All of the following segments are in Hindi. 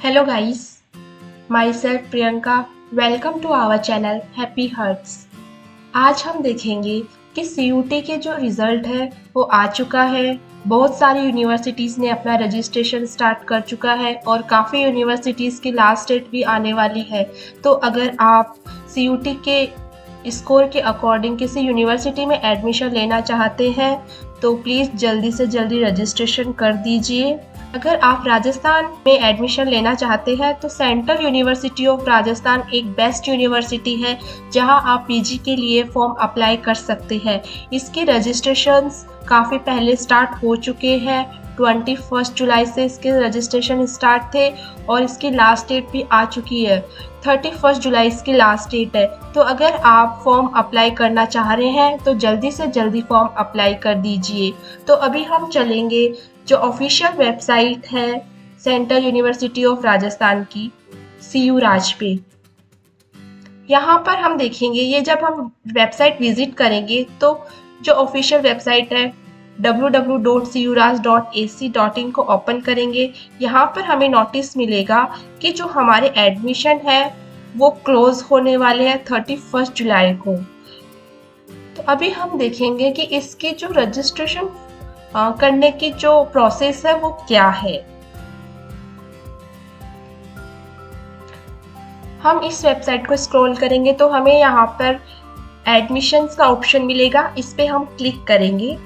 Hello guys, myself Priyanka. Welcome to our channel Happy Hearts. आज हम देखेंगे कि CUT के जो रिज़ल्ट है वो आ चुका है। बहुत सारी यूनिवर्सिटीज़ ने अपना रजिस्ट्रेशन स्टार्ट कर चुका है और काफ़ी यूनिवर्सिटीज़ की लास्ट डेट भी आने वाली है। तो अगर आप CUT के स्कोर के अकॉर्डिंग किसी यूनिवर्सिटी में एडमिशन लेना चाहते हैं तो प्लीज़ जल्दी से जल्दी रजिस्ट्रेशन कर दीजिए। अगर आप राजस्थान में एडमिशन लेना चाहते हैं तो सेंट्रल यूनिवर्सिटी ऑफ राजस्थान एक बेस्ट यूनिवर्सिटी है जहां आप पीजी के लिए फॉर्म अप्लाई कर सकते हैं। इसके रजिस्ट्रेशंस काफ़ी पहले स्टार्ट हो चुके हैं। 21 जुलाई से इसके रजिस्ट्रेशन स्टार्ट थे और इसकी लास्ट डेट भी आ चुकी है। 31 जुलाई इसकी लास्ट डेट है। तो अगर आप फॉर्म अप्लाई करना चाह रहे हैं तो जल्दी से जल्दी फॉर्म अप्लाई कर दीजिए। तो अभी हम चलेंगे जो ऑफिशियल वेबसाइट है सेंट्रल यूनिवर्सिटी ऑफ राजस्थान की CU राज पे। यहाँ पर हम देखेंगे ये जब हम वेबसाइट विजिट करेंगे तो जो ऑफिशियल वेबसाइट है www.curaj.ac.in को ओपन करेंगे। यहाँ पर हमें नोटिस मिलेगा कि जो हमारे एडमिशन है वो क्लोज होने वाले हैं 31 जुलाई को। तो अभी हम देखेंगे कि इसकी जो रजिस्ट्रेशन करने की जो प्रोसेस है वो क्या है। हम इस वेबसाइट को स्क्रॉल करेंगे तो हमें यहाँ पर एडमिशन्स का ऑप्शन मिलेगा, इस पे हम क्लिक करेंगे।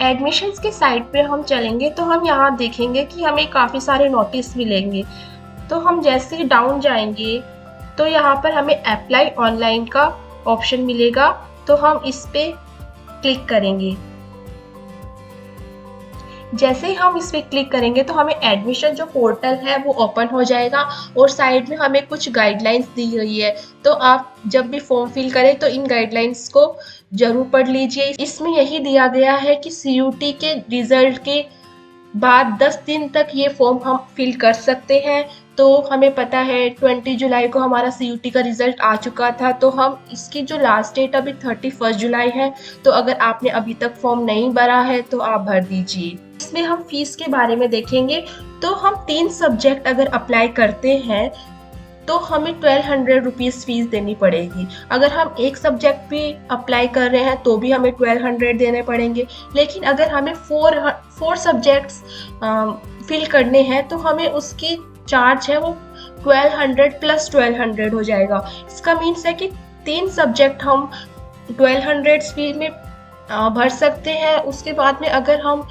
एडमिशन्स के साइट पे हम चलेंगे तो हम यहाँ देखेंगे कि हमें काफ़ी सारे नोटिस मिलेंगे। तो हम जैसे ही डाउन जाएंगे तो यहाँ पर हमें अप्लाई ऑनलाइन का ऑप्शन मिलेगा, तो हम इस पे क्लिक करेंगे। जैसे ही हम इस पे क्लिक करेंगे तो हमें एडमिशन जो पोर्टल है वो ओपन हो जाएगा और साइड में हमें कुछ गाइडलाइंस दी गई है। तो आप जब भी फॉर्म फिल करें तो इन गाइडलाइंस को जरूर पढ़ लीजिए। इसमें यही दिया गया है कि CUT के रिजल्ट के बाद 10 दिन तक ये फॉर्म हम फिल कर सकते हैं। तो हमें पता है 20 जुलाई को हमारा CUT का रिजल्ट आ चुका था, तो हम इसकी जो लास्ट डेट अभी 31 जुलाई है। तो अगर आपने अभी तक फॉर्म नहीं भरा है तो आप भर दीजिए। इसमें हम फीस के बारे में देखेंगे तो हम 3 सब्जेक्ट अगर अप्लाई करते हैं तो हमें 1200 रुपीज़ फीस देनी पड़ेगी। अगर हम एक सब्जेक्ट भी अप्लाई कर रहे हैं तो भी हमें 1200 देने पड़ेंगे। लेकिन अगर हमें 4 सब्जेक्ट्स फिल करने हैं तो हमें उसकी चार्ज है वो 1200 प्लस 1200 हो जाएगा। इसका मीन्स है कि 3 सब्जेक्ट हम 1200 फीस में भर सकते हैं। उसके बाद में अगर हम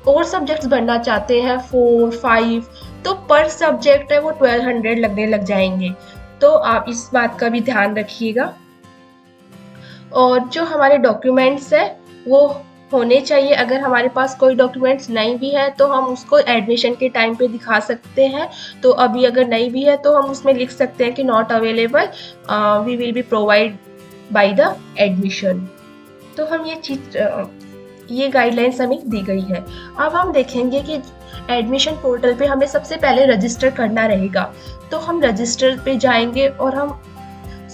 और सब्जेक्ट्स भरना चाहते हैं 4, 5 तो पर सब्जेक्ट है वो 1200 लगने लग जाएंगे। तो आप इस बात का भी ध्यान रखिएगा। और जो हमारे डॉक्यूमेंट्स है वो होने चाहिए। अगर हमारे पास कोई डॉक्यूमेंट्स नहीं भी है तो हम उसको एडमिशन के टाइम पे दिखा सकते हैं। तो अभी अगर नहीं भी है तो हम उसमें लिख सकते हैं कि not available, we will be provide by the admission. तो हम ये गाइडलाइंस हमें दी गई है। अब हम देखेंगे कि एडमिशन पोर्टल पे हमें सबसे पहले रजिस्टर करना रहेगा। तो हम रजिस्टर पे जाएंगे और हम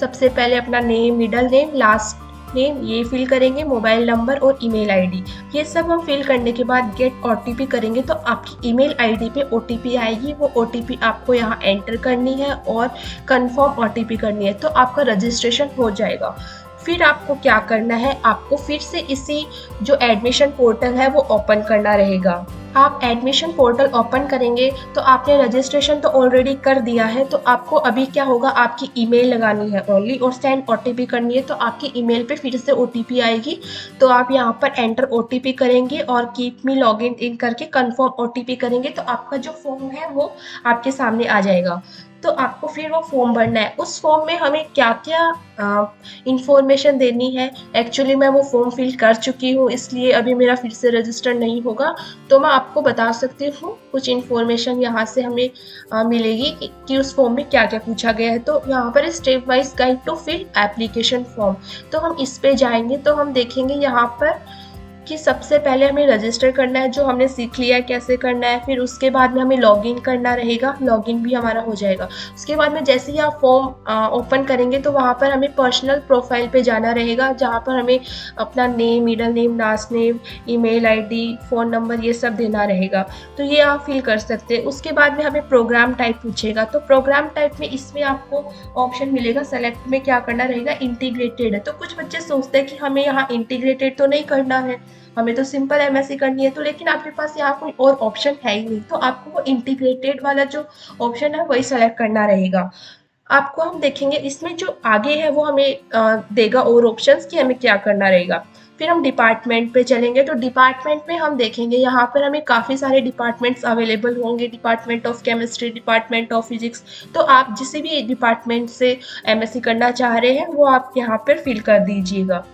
सबसे पहले अपना name, middle name, last name ये फिल करेंगे, मोबाइल नंबर और ईमेल आईडी। ये सब हम फिल करने के बाद गेट OTP करेंगे तो आपकी ईमेल आईडी पे OTP आएगी। वो OTP आपको यहाँ एंटर करनी है और कंफर्म OTP करनी है, तो आपका रजिस्ट्रेशन हो जाएगा। फिर आपको क्या करना है, आपको फिर से इसी जो एडमिशन पोर्टल है वो ओपन करना रहेगा। आप एडमिशन पोर्टल ओपन करेंगे तो आपने रजिस्ट्रेशन तो ऑलरेडी कर दिया है, तो आपको अभी क्या होगा, आपकी ईमेल लगानी है ओनली और सेंड OTP करनी है। तो आपकी ईमेल पे फिर से OTP आएगी, तो आप यहाँ पर एंटर OTP करेंगे और कीप मी लॉगिन इन करके कंफर्म OTP करेंगे तो आपका जो फॉर्म है वो आपके सामने आ जाएगा। तो आपको फिर वो फॉर्म भरना है। उस फॉर्म में हमें क्या क्या इंफॉर्मेशन देनी है, एक्चुअली मैं वो फॉर्म फिल कर चुकी हूँ इसलिए अभी मेरा फिर से रजिस्टर नहीं होगा। तो मैं आपको बता सकती हूँ कुछ इंफॉर्मेशन यहाँ से हमें मिलेगी कि उस फॉर्म में क्या क्या पूछा गया है। तो यहाँ पर step wise guide to fill application form, तो हम इस पे जाएंगे तो हम देखेंगे यहाँ पर कि सबसे पहले हमें रजिस्टर करना है, जो हमने सीख लिया है कैसे करना है। फिर उसके बाद में हमें लॉगिन करना रहेगा, लॉगिन भी हमारा हो जाएगा। उसके बाद में जैसे ही आप फॉर्म ओपन करेंगे तो वहाँ पर हमें पर्सनल प्रोफाइल पे जाना रहेगा, जहाँ पर हमें अपना name, middle name, last name, email ID, phone number ये सब देना रहेगा। तो ये आप फिल कर सकते हैं। उसके बाद में हमें प्रोग्राम टाइप पूछेगा, तो प्रोग्राम टाइप में इसमें आपको ऑप्शन मिलेगा, सेलेक्ट में क्या करना रहेगा, इंटीग्रेटेड है। तो कुछ बच्चे सोचते हैं कि हमें यहाँ इंटीग्रेटेड तो नहीं करना है, हमें तो सिंपल एमएससी करनी है, तो लेकिन आपके पास यहाँ कोई और ऑप्शन है ही नहीं, तो आपको वो इंटीग्रेटेड वाला जो ऑप्शन है वही सेलेक्ट करना रहेगा। आपको हम देखेंगे इसमें जो आगे है वो हमें देगा और ऑप्शंस कि हमें क्या करना रहेगा। फिर हम डिपार्टमेंट पे चलेंगे, तो डिपार्टमेंट में हम देखेंगे यहाँ पर हमें काफ़ी सारे डिपार्टमेंट्स अवेलेबल होंगे, department of chemistry, department of physics. तो आप जिस भी डिपार्टमेंट से एमएससी करना चाह रहे हैं वो आप यहाँ पर फिल कर दीजिएगा।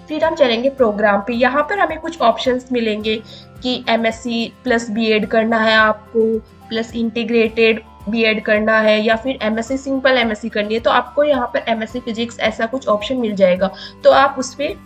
फिर हम चलेंगे प्रोग्राम पे, यहाँ पर हमें कुछ ऑप्शंस मिलेंगे कि एमएससी प्लस बीएड करना है आपको, प्लस इंटीग्रेटेड बीएड करना है, या फिर एमएससी सिंपल एमएससी करनी है। तो आपको यहाँ पर एमएससी फिजिक्स ऐसा कुछ ऑप्शन मिल जाएगा, तो आप उस पर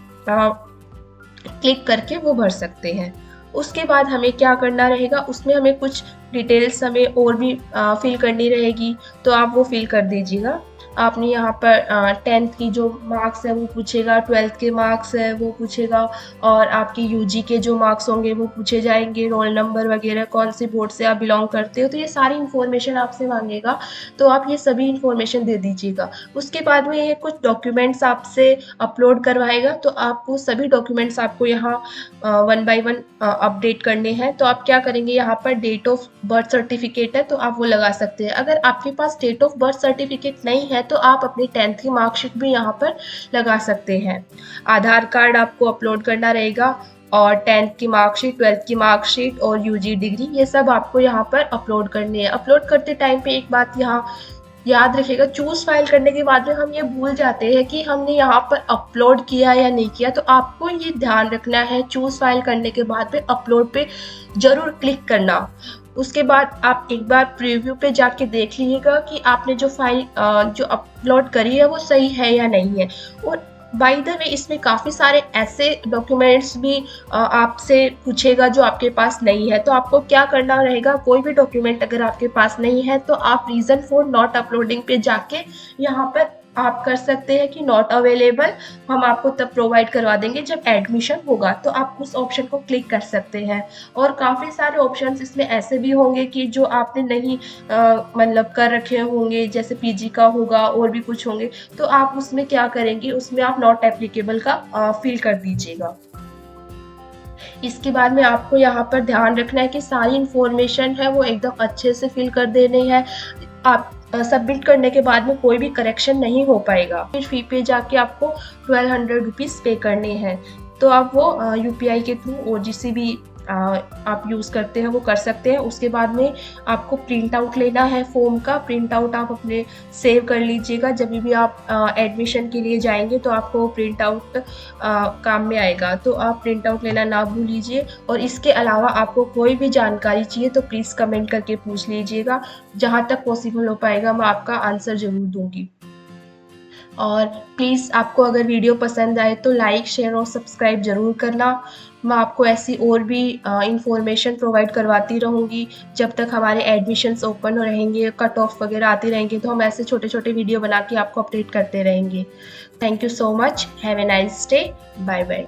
क्लिक करके वो भर सकते हैं। उसके बाद हमें क्या करना रहेगा, उसमें हमें कुछ डिटेल्स हमें और भी फिल करनी रहेगी, तो आप वो फिल कर दीजिएगा। आपने यहाँ पर 10th की जो मार्क्स है वो पूछेगा, 12th के मार्क्स है वो पूछेगा, और आपकी यूजी के जो मार्क्स होंगे वो पूछे जाएंगे, रोल नंबर वगैरह, कौन से बोर्ड से आप बिलोंग करते हो, तो ये सारी इन्फॉर्मेशन आपसे मांगेगा, तो आप ये सभी इन्फॉर्मेशन दे दीजिएगा। उसके बाद में ये कुछ डॉक्यूमेंट्स आपसे अपलोड करवाएगा, तो आपको सभी डॉक्यूमेंट्स आपको यहाँ 1 बाय 1 अपडेट करने हैं। तो आप क्या करेंगे, यहाँ पर डेट ऑफ बर्थ सर्टिफिकेट है तो आप वो लगा सकते हैं। अगर आपके पास डेट ऑफ बर्थ सर्टिफिकेट नहीं है तो आप अपनी 10th की मार्कशीट भी यहाँ पर लगा सकते हैं। आधार कार्ड आपको अपलोड करना रहेगा, और 10th की मार्कशीट, 12th की मार्कशीट और यूजी डिग्री, ये सब आपको यहाँ पर अपलोड करनी है। अपलोड करते टाइम पे एक बात यहाँ याद रखिएगा, चूज फाइल करने के बाद में हम ये भूल जाते हैं कि हमने यहाँ पर अपलोड किया या नहीं किया, तो आपको ये ध्यान रखना है, चूज फाइल करने के बाद में अपलोड पे जरूर क्लिक करना। उसके बाद आप एक बार प्रीव्यू पे जाके देख लीजिएगा कि आपने जो फाइल जो अपलोड करी है वो सही है या नहीं है। और बाय द वे इसमें काफ़ी सारे ऐसे डॉक्यूमेंट्स भी आपसे पूछेगा जो आपके पास नहीं है, तो आपको क्या करना रहेगा, कोई भी डॉक्यूमेंट अगर आपके पास नहीं है तो आप रीज़न फॉर नॉट अपलोडिंग पे जाके यहाँ पर आप कर सकते हैं कि नॉट अवेलेबल, हम आपको तब प्रोवाइड करवा देंगे जब एडमिशन होगा, तो आप उस ऑप्शन को क्लिक कर सकते हैं। और काफ़ी सारे ऑप्शंस इसमें ऐसे भी होंगे कि जो आपने नहीं मतलब कर रखे होंगे, जैसे पीजी का होगा और भी कुछ होंगे, तो आप उसमें क्या करेंगे, उसमें आप नॉट एप्लीकेबल का फिल कर दीजिएगा। इसके बाद में आपको यहाँ पर ध्यान रखना है कि सारी इन्फॉर्मेशन है वो एकदम अच्छे से फिल कर देनी है। आप सबमिट करने के बाद में कोई भी करेक्शन नहीं हो पाएगा। फिर फी पे जाके आपको 1200 रुपीज़ पे करने हैं, तो आप वो यूपीआई के थ्रू ओजीसी भी आप यूज़ करते हैं वो कर सकते हैं। उसके बाद में आपको प्रिंट आउट लेना है फॉर्म का, प्रिंट आउट आप अपने सेव कर लीजिएगा, जब भी आप एडमिशन के लिए जाएंगे तो आपको प्रिंट आउट काम में आएगा, तो आप प्रिंट आउट लेना ना भूलिए। और इसके अलावा आपको कोई भी जानकारी चाहिए तो प्लीज़ कमेंट करके पूछ लीजिएगा, जहाँ तक पॉसिबल हो पाएगा मैं आपका आंसर ज़रूर दूँगी। और प्लीज़ आपको अगर वीडियो पसंद आए तो लाइक, शेयर और सब्सक्राइब ज़रूर करना। मैं आपको ऐसी और भी इंफॉर्मेशन प्रोवाइड करवाती रहूँगी जब तक हमारे एडमिशन्स ओपन रहेंगे, कट ऑफ वगैरह आती रहेंगे, तो हम ऐसे छोटे छोटे वीडियो बना के आपको अपडेट करते रहेंगे। Thank you so much, have a nice day, bye bye.